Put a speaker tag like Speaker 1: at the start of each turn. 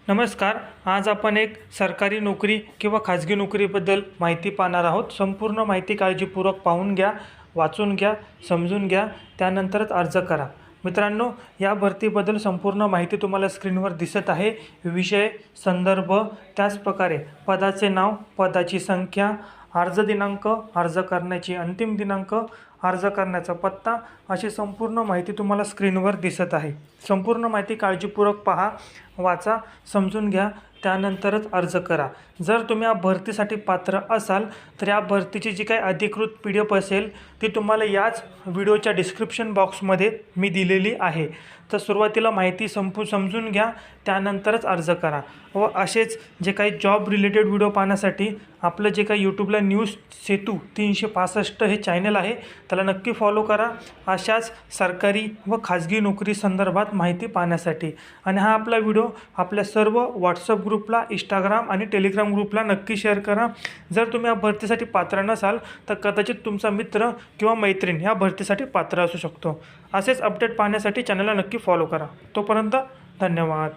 Speaker 1: नमस्कार. आज आपण एक सरकारी नोकरी किंवा खाजगी नोकरीबद्दल माहिती पाहणार आहोत. संपूर्ण माहिती काळजीपूर्वक पाहून घ्या, वाचून घ्या, समजून घ्या, त्यानंतरच अर्ज करा. मित्रांनो, या भरतीबद्दल संपूर्ण माहिती तुम्हाला स्क्रीनवर दिसत आहे. विषय, संदर्भ, त्याचप्रकारे पदाचे नाव, पदाची संख्या, अर्ज दिनांक, अर्ज करण्याची अंतिम दिनांक, अर्ज करण्याचा पत्ता अशी संपूर्ण माहिती तुम्हाला स्क्रीनवर दिसत आहे. संपूर्ण माहिती काळजीपूर्वक पहा, वाचा, समजून घ्या, त्यानंतरच अर्ज करा. जर तुम्ही या भरतीसाठी पात्र असाल तर या भरतीची जी काही अधिकृत PDF असेल ती तुम्हाला याच व्हिडिओच्या डिस्क्रिप्शन बॉक्समध्ये मी दिलेली आहे. तर सुरुवातीला माहिती समजून घ्या, त्यानंतरच अर्ज करा. व असेच जे काही जॉब रिलेटेड व्हिडिओ पाहण्यासाठी आपलं जे काही यूट्यूबला न्यूज सेतू 365 हे चॅनल आहे त्याला नक्की फॉलो करा, अशाच सरकारी व खाजगी नोकरी संदर्भात माहिती पाहण्यासाठी. आणि हा आपला व्हिडिओ आपल्या सर्व व्हॉट्सअप ग्रुपला, इंस्टाग्राम आणि टेलिग्राम ग्रुपला नक्की शेअर करा. जर तुम्ही या भरतीसाठी पात्र नसाल तर कदाचित तुमचा मित्र किंवा मैत्रीण या भरतीसाठी पात्र असू शकतो. असेच अपडेट पाहण्यासाठी चॅनलला नक्की फॉलो करा. तोपर्यंत धन्यवाद.